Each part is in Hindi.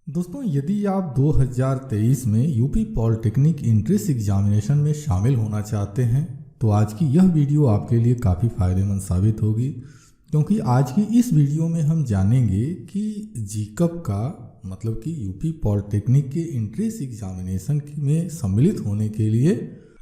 दोस्तों, यदि आप 2023 में यूपी पॉलिटेक्निक एंट्रेंस एग्जामिनेशन में शामिल होना चाहते हैं तो आज की यह वीडियो आपके लिए काफ़ी फ़ायदेमंद साबित होगी, क्योंकि आज की इस वीडियो में हम जानेंगे कि जीकप का मतलब कि यूपी पॉलिटेक्निक के एंट्रेंस एग्जामिनेशन में सम्मिलित होने के लिए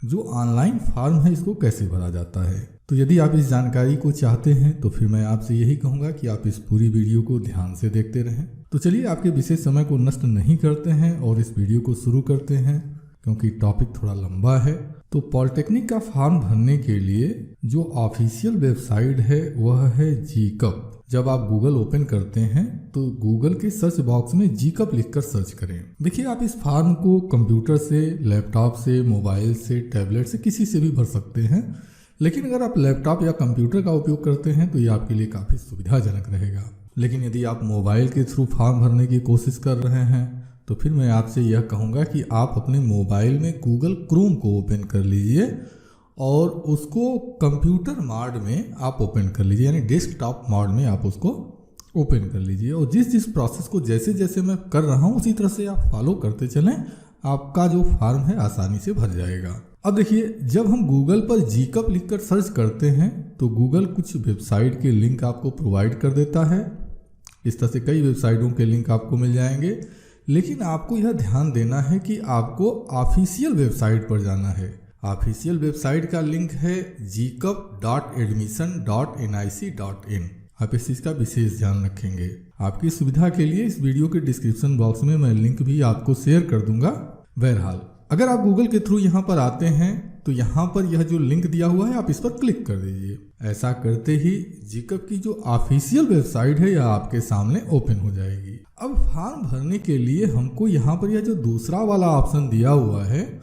जो ऑनलाइन फॉर्म है इसको कैसे भरा जाता है। तो यदि आप इस जानकारी को चाहते हैं तो फिर मैं आपसे यही कहूँगा कि आप इस पूरी वीडियो को ध्यान से देखते रहें। तो चलिए आपके विशेष समय को नष्ट नहीं करते हैं और इस वीडियो को शुरू करते हैं, क्योंकि टॉपिक थोड़ा लंबा है। तो पॉलिटेक्निक का फॉर्म भरने के लिए जो ऑफिशियल वेबसाइट है वह है जीकप। जब आप गूगल ओपन करते हैं तो गूगल के सर्च बॉक्स में जीकप लिखकर सर्च करें। देखिए, आप इस फॉर्म को कंप्यूटर से, लैपटॉप से, मोबाइल से, टैबलेट से, किसी से भी भर सकते हैं। लेकिन अगर आप लैपटॉप या कंप्यूटर का उपयोग करते हैं तो ये आपके लिए काफ़ी सुविधाजनक रहेगा। लेकिन यदि आप मोबाइल के थ्रू फॉर्म भरने की कोशिश कर रहे हैं तो फिर मैं आपसे यह कहूँगा कि आप अपने मोबाइल में गूगल क्रोम को ओपन कर लीजिए और उसको कंप्यूटर मोड में आप ओपन कर लीजिए, यानी डेस्कटॉप मोड में आप उसको ओपन कर लीजिए। और जिस प्रोसेस को जैसे जैसे मैं कर रहा हूँ उसी तरह से आप फॉलो करते चलें, आपका जो फॉर्म है आसानी से भर जाएगा। अब देखिए, जब हम गूगल पर जीकप लिखकर सर्च करते हैं तो गूगल कुछ वेबसाइट के लिंक आपको प्रोवाइड कर देता है। इस तरह से कई वेबसाइटों के लिंक आपको मिल जाएंगे, लेकिन आपको यह ध्यान देना है कि आपको ऑफिशियल वेबसाइट पर जाना है। ऑफिशियल वेबसाइट का लिंक है gcup.admission.nic.in। आप इस चीज़ का विशेष ध्यान रखेंगे। आपकी सुविधा के लिए इस वीडियो के डिस्क्रिप्शन बॉक्स में मैं लिंक भी आपको शेयर कर दूंगा। बहरहाल, अगर आप गूगल के थ्रू यहाँ पर आते हैं तो यहाँ पर यह जो लिंक दिया हुआ है आप इस पर क्लिक कर दीजिए। ऐसा करते ही जीकप की जो ऑफिशियल वेबसाइट है यह आपके सामने ओपन हो जाएगी। अब फॉर्म भरने के लिए हमको यहाँ पर यह जो दूसरा वाला ऑप्शन दिया हुआ है,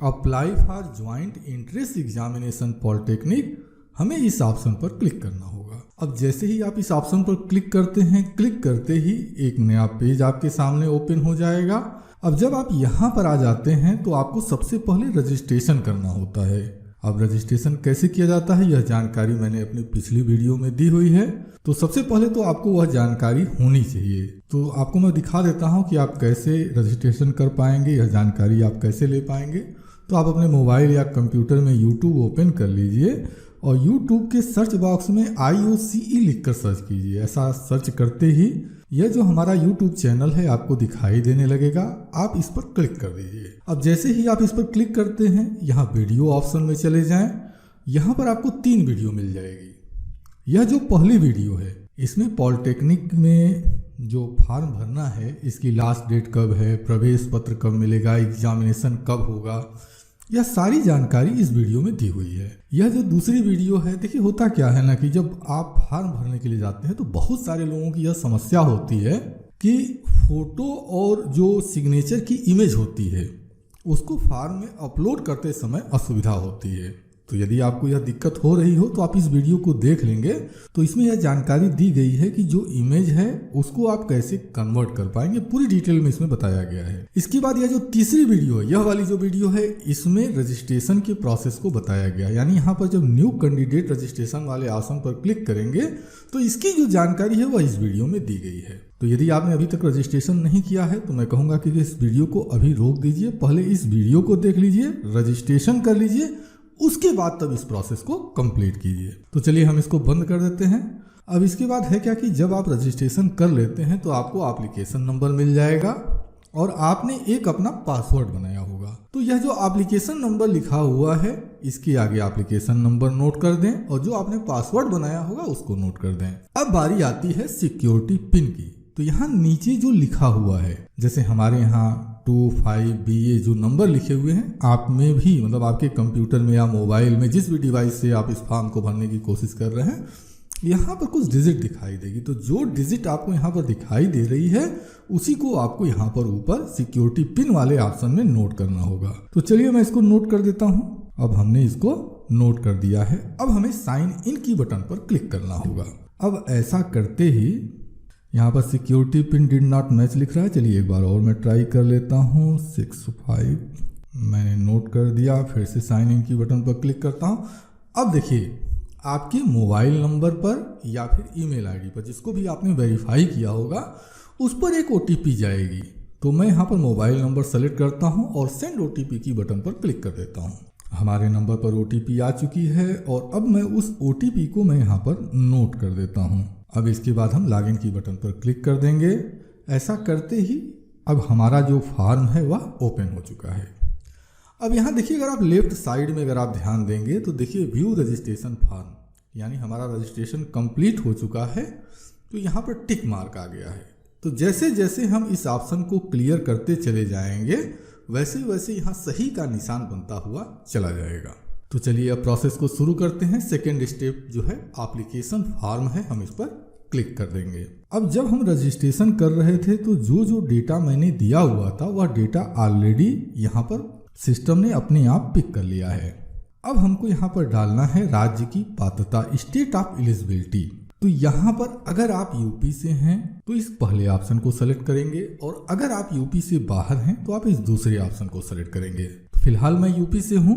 apply for joint entrance examination polytechnic, हमें इस ऑप्शन पर क्लिक करना होगा। अब जैसे ही आप इस ऑप्शन पर क्लिक करते हैं, क्लिक करते ही एक नया पेज आपके सामने ओपन हो जाएगा। अब जब आप यहाँ पर आ जाते हैं तो आपको सबसे पहले रजिस्ट्रेशन करना होता है। अब रजिस्ट्रेशन कैसे किया जाता है यह जानकारी मैंने अपनी पिछली वीडियो में दी हुई है। तो सबसे पहले तो आपको वह जानकारी होनी चाहिए। तो आपको मैं दिखा देता हूँ कि आप कैसे रजिस्ट्रेशन कर पाएंगे, यह जानकारी आप कैसे ले पाएंगे। तो आप अपने मोबाइल या कंप्यूटर में यूट्यूब ओपन कर लीजिए और यूट्यूब के सर्च बॉक्स में IOCE लिखकर सर्च कीजिए। ऐसा सर्च करते ही यह जो हमारा YouTube चैनल है आपको दिखाई देने लगेगा। आप इस पर क्लिक कर दीजिए। अब जैसे ही आप इस पर क्लिक करते हैं, यहाँ वीडियो ऑप्शन में चले जाएं। यहाँ पर आपको 3 वीडियो मिल जाएगी। यह जो पहली वीडियो है इसमें पॉलिटेक्निक में जो फॉर्म भरना है इसकी लास्ट डेट कब है, प्रवेश पत्र कब मिलेगा, एग्जामिनेशन कब होगा, यह सारी जानकारी इस वीडियो में दी हुई है। यह जो दूसरी वीडियो है, देखिए होता क्या है ना कि जब आप फॉर्म भरने के लिए जाते हैं तो बहुत सारे लोगों की यह समस्या होती है कि फोटो और जो सिग्नेचर की इमेज होती है उसको फॉर्म में अपलोड करते समय असुविधा होती है। तो यदि आपको यह दिक्कत हो रही हो तो आप इस वीडियो को देख लेंगे तो इसमें यह जानकारी दी गई है कि जो इमेज है उसको आप कैसे कन्वर्ट कर पाएंगे, पूरी डिटेल में इसमें बताया गया है। इसके बाद यह जो तीसरी वीडियो है, यह वाली जो वीडियो है, इसमें रजिस्ट्रेशन के प्रोसेस को बताया गया। यानी यहाँ पर जब न्यू कैंडिडेट रजिस्ट्रेशन वाले ऑप्शन पर क्लिक करेंगे तो इसकी जो जानकारी है वह इस वीडियो में दी गई है। तो यदि आपने अभी तक रजिस्ट्रेशन नहीं किया है तो मैं कहूँगा कि इस वीडियो को अभी रोक दीजिए, पहले इस वीडियो को देख लीजिए, रजिस्ट्रेशन कर लीजिए, उसके बाद तब इस प्रोसेस को कंप्लीट कीजिए। तो चलिए हम इसको बंद कर देते हैं। अब इसके बाद है क्या कि जब आप रजिस्ट्रेशन कर लेते हैं तो आपको एप्लीकेशन नंबर मिल जाएगा और आपने एक अपना पासवर्ड बनाया होगा। तो यह जो एप्लीकेशन नंबर लिखा हुआ है इसके आगे एप्लीकेशन नंबर नोट कर दें और जो आपने पासवर्ड बनाया होगा उसको नोट कर दें। अब बारी आती है सिक्योरिटी पिन की। तो यहाँ नीचे जो लिखा हुआ है, जैसे हमारे यहाँ 25BA जो नंबर लिखे हुए हैं, आप में भी मतलब आपके कंप्यूटर में या मोबाइल में जिस भी डिवाइस से आप इस फॉर्म को भरने की कोशिश कर रहे हैं, यहाँ पर कुछ डिजिट दिखाई देगी। तो जो डिजिट आपको यहाँ पर दिखाई दे रही है उसी को आपको यहाँ पर ऊपर सिक्योरिटी पिन वाले ऑप्शन में नोट करना होगा। तो चलिए मैं इसको नोट कर देता हूँ। अब हमने इसको नोट कर दिया है। अब हमें साइन इन की बटन पर क्लिक करना होगा। अब ऐसा करते ही यहाँ पर security pin did not match लिख रहा है। चलिए एक बार और मैं ट्राई कर लेता हूँ। 65 मैंने नोट कर दिया। फिर से साइन इन की बटन पर क्लिक करता हूँ। अब देखिए आपके मोबाइल नंबर पर या फिर ईमेल आईडी पर जिसको भी आपने वेरीफाई किया होगा उस पर एक OTP जाएगी। तो मैं यहाँ पर मोबाइल नंबर सेलेक्ट करता हूँ और सेंड OTP की बटन पर क्लिक कर देता हूँ। हमारे नंबर पर OTP आ चुकी है और अब मैं उस OTP को मैं यहाँ पर नोट कर देता हूँ। अब इसके बाद हम लॉगिन की बटन पर क्लिक कर देंगे। ऐसा करते ही अब हमारा जो फॉर्म है वह ओपन हो चुका है। अब यहाँ देखिए, अगर आप लेफ्ट साइड में अगर आप ध्यान देंगे तो देखिए व्यू रजिस्ट्रेशन फॉर्म, यानी हमारा रजिस्ट्रेशन कंप्लीट हो चुका है। तो यहाँ पर टिक मार्क आ गया है। तो जैसे जैसे हम इस ऑप्शन को क्लियर करते चले जाएंगे वैसे वैसे यहाँ सही का निशान बनता हुआ चला जाएगा। तो चलिए अब प्रोसेस को शुरू करते हैं। सेकेंड स्टेप जो है एप्लीकेशन फॉर्म है, हम इस पर क्लिक कर देंगे। अब जब हम रजिस्ट्रेशन कर रहे थे तो जो डेटा मैंने दिया हुआ था वह डेटा ऑलरेडी यहाँ पर सिस्टम ने अपने आप पिक कर लिया है। अब हमको यहाँ पर डालना है राज्य की पात्रता, स्टेट ऑफ एलिजिबिलिटी। तो यहाँ पर अगर आप यूपी से हैं तो इस पहले ऑप्शन को सेलेक्ट करेंगे और अगर आप यूपी से बाहर हैं तो आप इस दूसरे ऑप्शन को सेलेक्ट करेंगे। फिलहाल मैं यूपी से हूँ,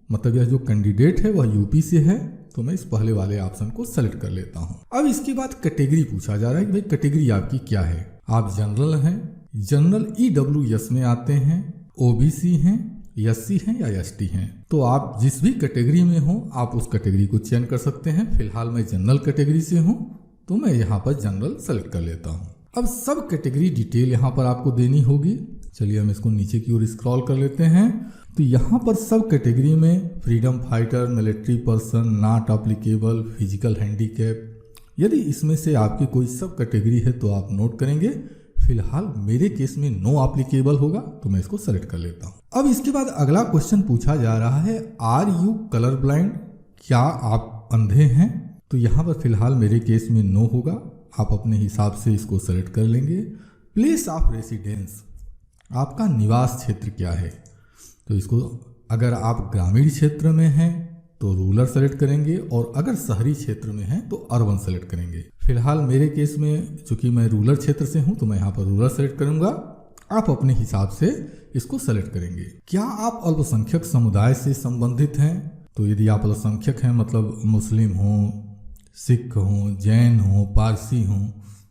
मतलब यह जो कैंडिडेट है वह यूपी से है, तो मैं इस पहले वाले ऑप्शन को सेलेक्ट कर लेता हूँ। अब इसके बाद कैटेगरी पूछा जा रहा है कि भाई कैटेगरी आपकी क्या है। आप जनरल हैं, जनरल EWS में आते हैं, OBC हैं, SC हैं या ST हैं। तो आप जिस भी कैटेगरी में हो आप उस कैटेगरी को चयन कर सकते हैं। फिलहाल मैं जनरल कैटेगरी से हूँ तो मैं यहाँ पर जनरल सेलेक्ट कर लेता हूँ। अब सब कैटेगरी डिटेल यहाँ पर आपको देनी होगी। चलिए हम इसको नीचे की ओर स्क्रॉल कर लेते हैं। तो यहाँ पर सब कैटेगरी में freedom fighter, military person, not applicable, physical handicap, यदि इसमें से आपकी कोई सब कैटेगरी है तो आप नोट करेंगे। फिलहाल मेरे केस में नो एप्लीकेबल होगा तो मैं इसको सेलेक्ट कर लेता हूँ। अब इसके बाद अगला क्वेश्चन पूछा जा रहा है, आर यू कलर ब्लाइंड, क्या आप अंधे हैं। तो यहाँ पर फिलहाल मेरे केस में नो होगा, आप अपने हिसाब से इसको सेलेक्ट कर लेंगे। प्लेस ऑफ रेसिडेंस, आपका निवास क्षेत्र क्या है। तो इसको अगर आप ग्रामीण क्षेत्र में हैं तो रूरल सेलेक्ट करेंगे और अगर शहरी क्षेत्र में हैं तो अर्बन सेलेक्ट करेंगे। फिलहाल मेरे केस में चूंकि मैं रूरल क्षेत्र से हूं तो मैं यहाँ पर रूरल सेलेक्ट करूंगा। आप अपने हिसाब से इसको सेलेक्ट करेंगे। क्या आप अल्पसंख्यक समुदाय से संबंधित हैं। तो यदि आप अल्पसंख्यक हैं, मतलब मुस्लिम हों, सिख हों, जैन हों, पारसी हों,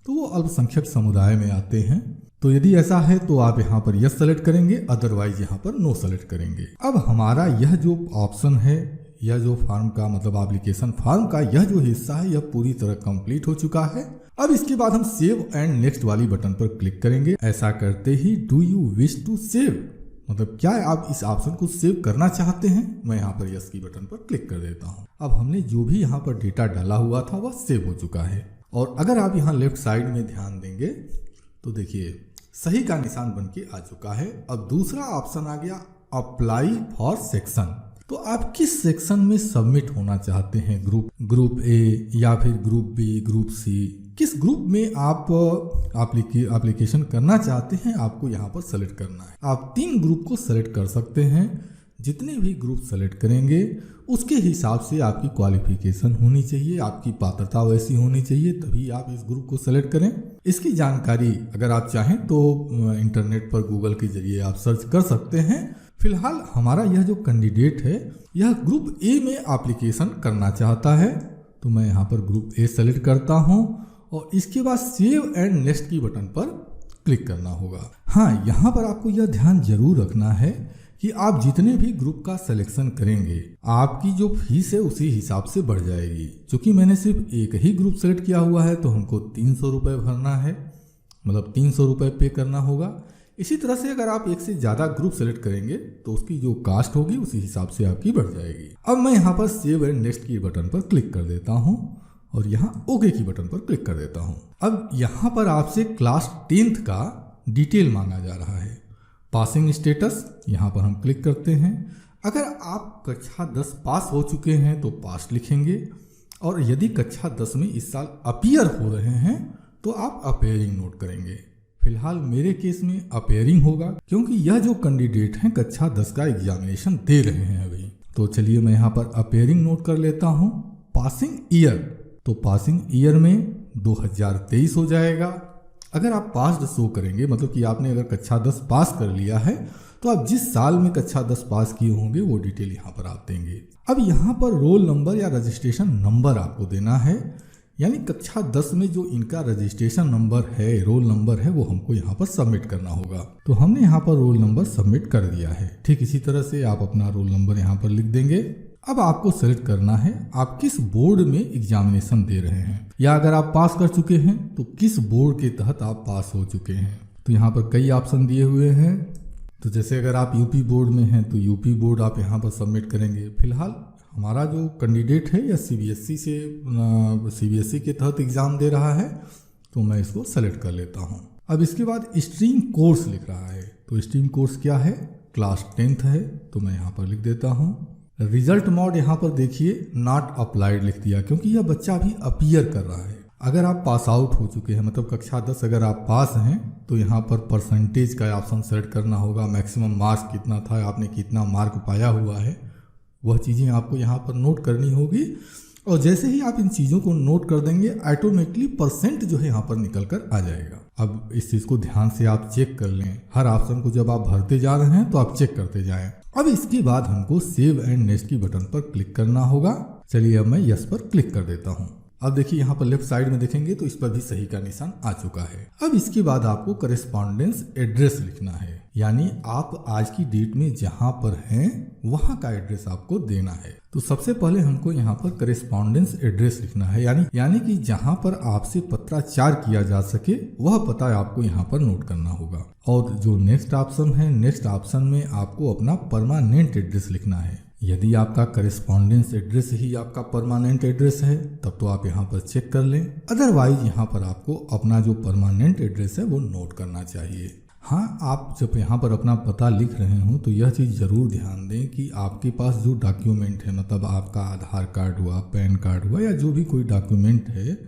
तो वो अल्पसंख्यक समुदाय में आते हैं। तो यदि ऐसा है तो आप यहाँ पर यस सेलेक्ट करेंगे, अदरवाइज यहाँ पर नो सेलेक्ट करेंगे। अब हमारा यह जो ऑप्शन है, यह जो फॉर्म का मतलब एप्लीकेशन फॉर्म का यह जो हिस्सा है यह पूरी तरह कंप्लीट हो चुका है। अब इसके बाद हम सेव एंड नेक्स्ट वाली बटन पर क्लिक करेंगे। ऐसा करते ही do you wish to save, मतलब क्या आप इस ऑप्शन को सेव करना चाहते हैं। मैं यहाँ पर यस की बटन पर क्लिक कर देता हूँ। अब हमने जो भी यहाँ पर डेटा डाला हुआ था वह सेव हो चुका है। और अगर आप यहाँ लेफ्ट साइड में ध्यान देंगे तो देखिए सही का निशान बन के आ चुका है। अब दूसरा ऑप्शन आ गया अप्लाई फॉर सेक्शन। तो आप किस सेक्शन में सबमिट होना चाहते हैं, ग्रुप ए या फिर ग्रुप बी, ग्रुप सी, किस ग्रुप में आप एप्लीकेशन करना चाहते हैं आपको यहाँ पर सेलेक्ट करना है। आप 3 ग्रुप को सेलेक्ट कर सकते हैं। जितने भी ग्रुप सेलेक्ट करेंगे उसके हिसाब से आपकी क्वालिफिकेशन होनी चाहिए, आपकी पात्रता वैसी होनी चाहिए, तभी आप इस ग्रुप को सेलेक्ट करें। इसकी जानकारी अगर आप चाहें तो इंटरनेट पर गूगल के जरिए आप सर्च कर सकते हैं। फिलहाल हमारा यह जो कैंडिडेट है यह ग्रुप ए में एप्लीकेशन करना चाहता है, तो मैं यहाँ पर ग्रुप ए सेलेक्ट करता हूँ और इसके बाद सेव एंड नेक्स्ट की बटन पर क्लिक करना होगा। हाँ, यहाँ पर आपको यह ध्यान जरूर रखना है कि आप जितने भी ग्रुप का सिलेक्शन करेंगे आपकी जो फीस है उसी हिसाब से बढ़ जाएगी। क्योंकि मैंने सिर्फ एक ही ग्रुप सेलेक्ट किया हुआ है तो हमको 300 रुपये भरना है, मतलब 300 रुपये पे करना होगा। इसी तरह से अगर आप एक से ज़्यादा ग्रुप सेलेक्ट करेंगे तो उसकी जो कास्ट होगी उसी हिसाब से आपकी बढ़ जाएगी। अब मैं यहाँ पर सेव एंड नेक्स्ट की बटन पर क्लिक कर देता हूँ और यहाँ ओके की बटन पर क्लिक कर देता हूँ। अब यहाँ पर आपसे क्लास 10th का डिटेल मांगा जा रहा है। पासिंग स्टेटस यहाँ पर हम क्लिक करते हैं। अगर आप कक्षा 10 पास हो चुके हैं तो पास लिखेंगे और यदि कक्षा 10 में इस साल अपीयर हो रहे हैं तो आप अपीयरिंग नोट करेंगे। फिलहाल मेरे केस में अपीयरिंग होगा क्योंकि यह जो कैंडिडेट हैं कक्षा 10 का एग्जामिनेशन दे रहे हैं अभी। तो चलिए मैं यहाँ पर अपीयरिंग नोट कर लेता हूँ। पासिंग ईयर, तो पासिंग ईयर में 2023 हो जाएगा। अगर आप पास शो करेंगे, मतलब कि आपने अगर कक्षा 10 पास कर लिया है तो आप जिस साल में कक्षा 10 पास किए होंगे वो डिटेल यहाँ पर आप देंगे। अब यहाँ पर रोल नंबर या रजिस्ट्रेशन नंबर आपको देना है। यानी कक्षा 10 में जो इनका रजिस्ट्रेशन नंबर है, रोल नंबर है, वो हमको यहाँ पर सबमिट करना होगा। तो हमने यहाँ पर रोल नंबर सबमिट कर दिया है। ठीक इसी तरह से आप अपना रोल नंबर यहाँ पर लिख देंगे। अब आपको सेलेक्ट करना है आप किस बोर्ड में एग्जामिनेशन दे रहे हैं, या अगर आप पास कर चुके हैं तो किस बोर्ड के तहत आप पास हो चुके हैं। तो यहाँ पर कई ऑप्शन दिए हुए हैं। तो जैसे अगर आप यूपी बोर्ड में हैं तो यूपी बोर्ड आप यहाँ पर सबमिट करेंगे। फिलहाल हमारा जो कैंडिडेट है या सीबीएसई के तहत एग्ज़ाम दे रहा है, तो मैं इसको सेलेक्ट कर लेता हूँ। अब इसके बाद स्ट्रीम कोर्स लिख रहा है, तो स्ट्रीम कोर्स क्या है, क्लास 10th है, तो मैं यहाँ पर लिख देता हूँ। रिजल्ट मोड यहाँ पर देखिए नॉट अप्लाइड लिख दिया, क्योंकि यह बच्चा अभी अपीयर कर रहा है। अगर आप पास आउट हो चुके हैं, मतलब कक्षा 10 अगर आप पास हैं, तो यहाँ पर परसेंटेज का ऑप्शन सेलेक्ट करना होगा। मैक्सिमम मार्क्स कितना था, आपने कितना मार्क पाया हुआ है, वह चीज़ें आपको यहाँ पर नोट करनी होगी। और जैसे ही आप इन चीज़ों को नोट कर देंगे, ऑटोमेटिकली परसेंट जो है यहाँ पर निकल कर आ जाएगा। अब इस चीज़ को ध्यान से आप चेक कर लें। हर ऑप्शन को जब आप भरते जा रहे हैं तो आप चेक करते जाएं। अब इसके बाद हमको सेव एंड नेक्स्ट की बटन पर क्लिक करना होगा। चलिए अब मैं यस पर क्लिक कर देता हूँ। अब देखिए यहाँ पर लेफ्ट साइड में देखेंगे तो इस पर भी सही का निशान आ चुका है। अब इसके बाद आपको करेस्पॉन्डेंस एड्रेस लिखना है, यानी आप आज की डेट में जहाँ पर हैं वहाँ का एड्रेस आपको देना है। तो सबसे पहले हमको यहाँ पर करेस्पॉन्डेंस एड्रेस लिखना है, यानी कि जहाँ पर आपसे पत्राचार किया जा सके वह पता आपको यहाँ पर नोट करना होगा। और जो नेक्स्ट ऑप्शन है, नेक्स्ट ऑप्शन में आपको अपना परमानेंट एड्रेस लिखना है। यदि आपका करेस्पॉन्डेंस एड्रेस ही आपका परमानेंट एड्रेस है तब तो आप यहाँ पर चेक कर लें, अदरवाइज यहाँ पर आपको अपना जो परमानेंट एड्रेस है वो नोट करना चाहिए। हाँ, आप जब यहाँ पर अपना पता लिख रहे हो तो यह चीज़ ज़रूर ध्यान दें कि आपके पास जो डॉक्यूमेंट है, मतलब आपका आधार कार्ड हुआ, पैन कार्ड हुआ, या जो भी कोई डॉक्यूमेंट है,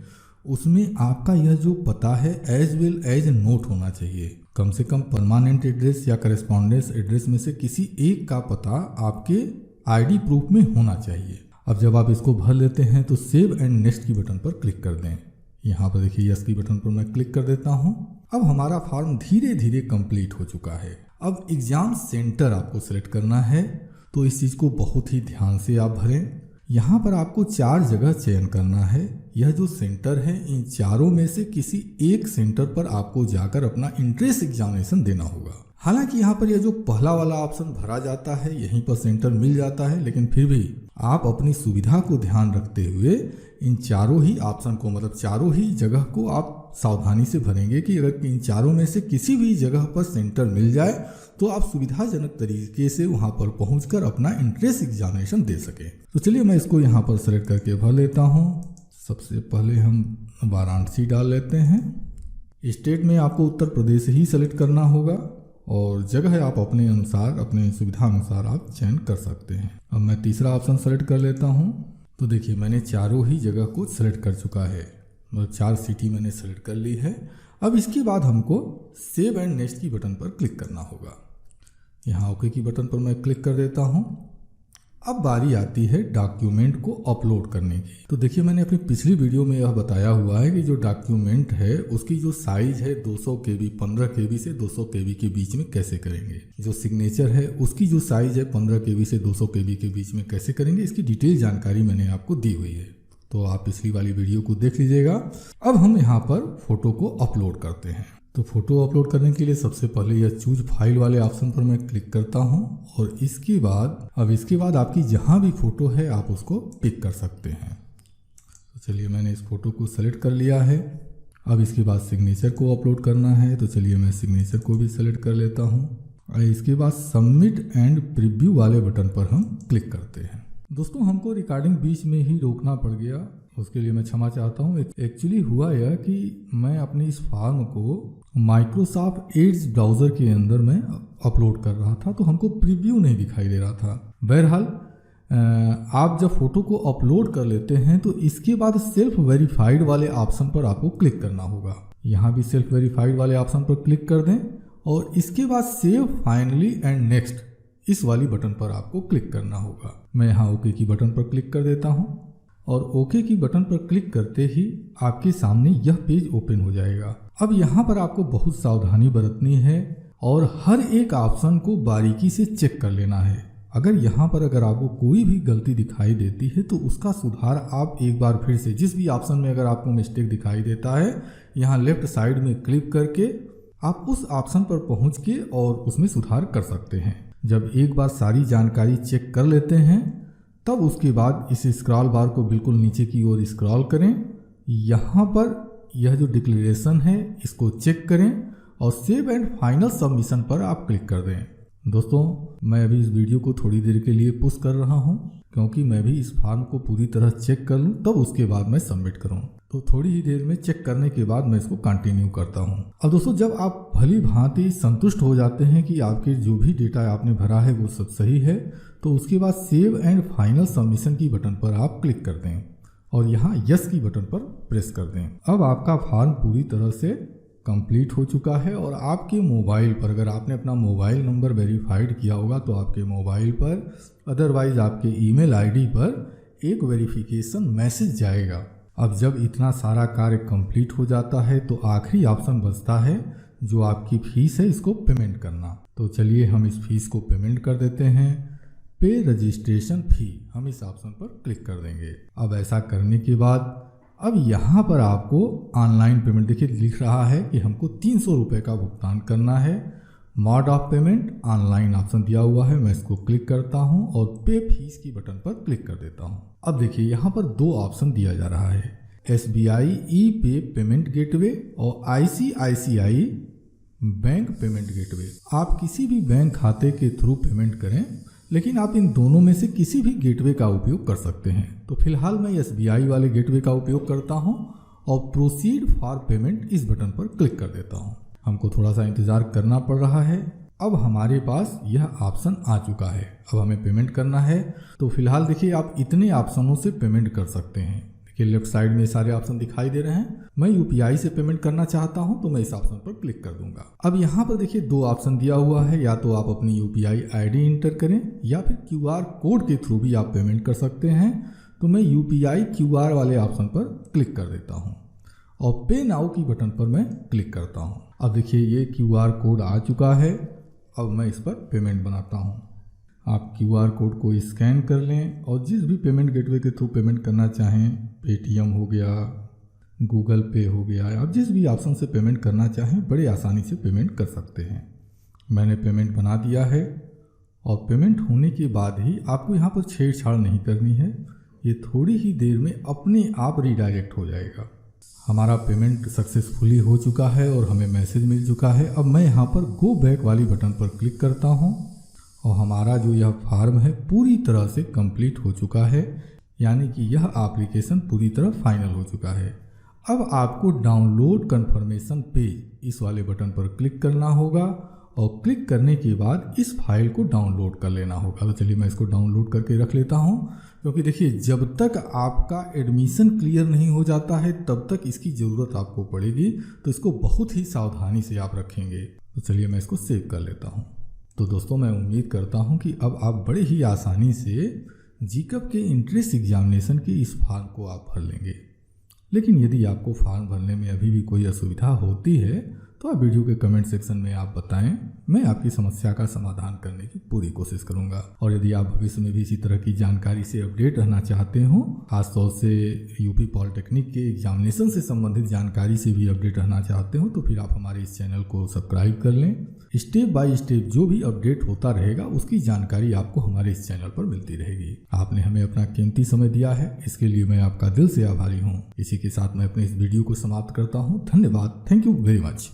उसमें आपका यह जो पता है एज वेल एज नोट होना चाहिए। कम से कम परमानेंट एड्रेस या करेस्पॉन्डेंस एड्रेस में से किसी एक का पता आपके आईडी प्रूफ में होना चाहिए। अब जब आप इसको भर लेते हैं तो सेव एंड नेक्स्ट की बटन पर क्लिक कर दें। यहाँ पर देखिए यस की बटन पर मैं क्लिक कर देता हूँ। अब हमारा फॉर्म धीरे धीरे कंप्लीट हो चुका है। अब एग्जाम सेंटर आपको सेलेक्ट करना है, तो इस चीज़ को बहुत ही ध्यान से आप भरें। यहाँ पर आपको 4 जगह चयन करना है। यह जो सेंटर है, इन चारों में से किसी एक सेंटर पर आपको जाकर अपना इंट्रेंस एग्जामिनेशन देना होगा। हालांकि यहाँ पर यह जो पहला वाला ऑप्शन भरा जाता है, यहीं पर सेंटर मिल जाता है, लेकिन फिर भी आप अपनी सुविधा को ध्यान रखते हुए इन चारों ही ऑप्शन को, मतलब चारों ही जगह को आप सावधानी से भरेंगे कि अगर इन चारों में से किसी भी जगह पर सेंटर मिल जाए तो आप सुविधाजनक तरीके से वहाँ पर पहुँचकर अपना इंट्रेंस एग्जामिनेशन दे सकें। तो चलिए मैं इसको यहाँ पर सेलेक्ट करके भर लेता हूँ। सबसे पहले हम वाराणसी डाल लेते हैं। स्टेट में आपको उत्तर प्रदेश ही सेलेक्ट करना होगा और जगह आप अपने अनुसार, अपने सुविधा अनुसार आप चयन कर सकते हैं। अब मैं तीसरा ऑप्शन सेलेक्ट कर लेता हूं। तो देखिए मैंने चारों ही जगह को सेलेक्ट कर चुका है, मतलब 4 सिटी मैंने सेलेक्ट कर ली है। अब इसके बाद हमको सेव एंड नेक्स्ट की बटन पर क्लिक करना होगा। यहाँ ओके की बटन पर मैं क्लिक कर देता हूँ। अब बारी आती है डॉक्यूमेंट को अपलोड करने की। तो देखिए मैंने अपनी पिछली वीडियो में यह बताया हुआ है कि जो डॉक्यूमेंट है उसकी जो साइज है 200 KB, 15 KB से 200 KB के बीच में कैसे करेंगे। जो सिग्नेचर है उसकी जो साइज है 15 KB से 200 KB के बीच में कैसे करेंगे, इसकी डिटेल जानकारी मैंने आपको दी हुई है, तो आप पिछली वाली वीडियो को देख लीजिएगा। अब हम यहाँ पर फोटो को अपलोड करते हैं। तो फोटो अपलोड करने के लिए सबसे पहले यह चूज फाइल वाले ऑप्शन पर मैं क्लिक करता हूं और इसके बाद आपकी जहां भी फोटो है आप उसको पिक कर सकते हैं। तो चलिए मैंने इस फोटो को सेलेक्ट कर लिया है। अब इसके बाद सिग्नेचर को अपलोड करना है, तो चलिए मैं सिग्नेचर को भी सेलेक्ट कर लेता हूं। और इसके बाद सबमिट एंड प्रीव्यू वाले बटन पर हम क्लिक करते हैं। दोस्तों हमको रिकॉर्डिंग बीच में ही रोकना पड़ गया, उसके लिए मैं क्षमा चाहता हूँ। एक्चुअली हुआ यह कि मैं अपने इस फॉर्म को माइक्रोसॉफ्ट एड्स ब्राउज़र के अंदर मैं अपलोड कर रहा था, तो हमको प्रीव्यू नहीं दिखाई दे रहा था। बहरहाल आप जब फोटो को अपलोड कर लेते हैं तो इसके बाद सेल्फ वेरीफाइड वाले ऑप्शन पर आपको क्लिक करना होगा। यहाँ भी सेल्फ वेरीफाइड वाले ऑप्शन पर क्लिक कर दें और इसके बाद सेव फाइनली एंड नेक्स्ट इस वाली बटन पर आपको क्लिक करना होगा। मैं यहाँ ओके की बटन पर क्लिक कर देता हूँ और ओके की बटन पर क्लिक करते ही आपके सामने यह पेज ओपन हो जाएगा। अब यहाँ पर आपको बहुत सावधानी बरतनी है और हर एक ऑप्शन को बारीकी से चेक कर लेना है। अगर यहाँ पर अगर आपको कोई भी गलती दिखाई देती है तो उसका सुधार आप एक बार फिर से जिस भी ऑप्शन में अगर आपको मिस्टेक दिखाई देता है, यहाँ लेफ्ट साइड में क्लिक करके आप उस ऑप्शन पर पहुँच के और उसमें सुधार कर सकते हैं। जब एक बार सारी जानकारी चेक कर लेते हैं तब उसके बाद इस स्क्रॉल बार को बिल्कुल नीचे की ओर स्क्रॉल करें। यहाँ पर यह जो डिक्लेरेशन है इसको चेक करें और सेव एंड फाइनल सबमिशन पर आप क्लिक कर दें। दोस्तों, मैं अभी इस वीडियो को थोड़ी देर के लिए पुश कर रहा हूं क्योंकि मैं भी इस फॉर्म को पूरी तरह चेक कर लूं तब उसके बाद मैं सबमिट करूं। तो थोड़ी ही देर में चेक करने के बाद मैं इसको कंटिन्यू करता हूं। अब दोस्तों, जब आप भली भांति संतुष्ट हो जाते हैं कि आपके जो भी डेटा आपने भरा है वो सब सही है, तो उसके बाद सेव एंड फाइनल सबमिशन की बटन पर आप क्लिक कर दें और यहाँ यस की बटन पर प्रेस कर दें। अब आपका फॉर्म पूरी तरह से कंप्लीट हो चुका है और आपके मोबाइल पर अगर आपने अपना मोबाइल नंबर वेरीफाइड किया होगा तो आपके मोबाइल पर, अदरवाइज आपके ईमेल आईडी पर एक वेरिफिकेशन मैसेज जाएगा। अब जब इतना सारा कार्य कंप्लीट हो जाता है तो आखिरी ऑप्शन बचता है जो आपकी फीस है, इसको पेमेंट करना। तो चलिए हम इस फीस को पेमेंट कर देते हैं। पे रजिस्ट्रेशन फी, हम इस ऑप्शन पर क्लिक कर देंगे। अब ऐसा करने के बाद अब यहाँ पर आपको ऑनलाइन पेमेंट, देखिए लिख रहा है कि हमको 300 रुपये का भुगतान करना है। Mode of payment online option दिया हुआ है, मैं इसको क्लिक करता हूँ और पे फीस की बटन पर क्लिक कर देता हूँ। अब देखिए यहाँ पर दो ऑप्शन दिया जा रहा है, SBI ई पे पेमेंट गेटवे और ICICI बैंक पेमेंट गेटवे। आप किसी भी बैंक खाते के थ्रू पेमेंट करें, लेकिन आप इन दोनों में से किसी भी गेटवे का उपयोग कर सकते हैं। तो फिलहाल मैं SBI वाले गेटवे का उपयोग करता हूं और प्रोसीड फॉर पेमेंट इस बटन पर क्लिक कर देता हूं। हमको थोड़ा सा इंतज़ार करना पड़ रहा है। अब हमारे पास यह ऑप्शन आ चुका है, अब हमें पेमेंट करना है। तो फिलहाल देखिए आप इतने ऑप्शनों से पेमेंट कर सकते हैं। देखिए लेफ्ट साइड में सारे ऑप्शन दिखाई दे रहे हैं। मैं UPI से पेमेंट करना चाहता हूं तो मैं इस ऑप्शन पर क्लिक कर दूंगा। अब यहां पर देखिए दो ऑप्शन दिया हुआ है, या तो आप अपनी UPI ID इंटर करें या फिर QR कोड के थ्रू भी आप पेमेंट कर सकते हैं। तो मैं UPI QR वाले ऑप्शन पर क्लिक कर देता हूं और पे नाउ की बटन पर मैं क्लिक करता हूं। अब देखिए ये QR कोड आ चुका है। अब मैं इस पर पेमेंट बनाता हूं। आप QR कोड को स्कैन कर लें और जिस भी पेमेंट गेटवे के थ्रू पेमेंट करना चाहें, पेटीएम हो गया, गूगल पे हो गया, आप जिस भी ऑप्शन से पेमेंट करना चाहें बड़े आसानी से पेमेंट कर सकते हैं। मैंने पेमेंट बना दिया है और पेमेंट होने के बाद ही आपको यहाँ पर छेड़छाड़ नहीं करनी है, ये थोड़ी ही देर में अपने आप रीडायरेक्ट हो जाएगा। हमारा पेमेंट सक्सेसफुली हो चुका है और हमें मैसेज मिल चुका है। अब मैं यहाँ पर गो बैक वाली बटन पर क्लिक करता हूँ और हमारा जो यह फॉर्म है पूरी तरह से कंप्लीट हो चुका है, यानी कि यह एप्लीकेशन पूरी तरह फाइनल हो चुका है। अब आपको डाउनलोड कंफर्मेशन पेज इस वाले बटन पर क्लिक करना होगा और क्लिक करने के बाद इस फाइल को डाउनलोड कर लेना होगा। तो चलिए मैं इसको डाउनलोड करके रख लेता हूँ, क्योंकि देखिए जब तक आपका एडमिशन क्लियर नहीं हो जाता है तब तक इसकी ज़रूरत आपको पड़ेगी, तो इसको बहुत ही सावधानी से आप रखेंगे। तो चलिए मैं इसको सेव कर लेता हूँ। तो दोस्तों, मैं उम्मीद करता हूँ कि अब आप बड़े ही आसानी से GCAP के इंट्रेंस एग्जामिनेशन के इस फॉर्म को आप भर लेंगे। लेकिन यदि आपको फॉर्म भरने में अभी भी कोई असुविधा होती है तो आप वीडियो के कमेंट सेक्शन में आप बताएं, मैं आपकी समस्या का समाधान करने की पूरी कोशिश करूंगा। और यदि आप भविष्य में भी इसी तरह की जानकारी से अपडेट रहना चाहते हो, खासतौर से यूपी पॉलिटेक्निक के एग्जामिनेशन से संबंधित जानकारी से भी अपडेट रहना चाहते हो, तो फिर आप हमारे इस चैनल को सब्सक्राइब कर लें। स्टेप बाय स्टेप जो भी अपडेट होता रहेगा उसकी जानकारी आपको हमारे इस चैनल पर मिलती रहेगी। आपने हमें अपना कीमती समय दिया है, इसके लिए मैं आपका दिल से आभारी हूँ। इसी के साथ मैं अपने इस वीडियो को समाप्त करता हूँ। धन्यवाद। Thank you very much.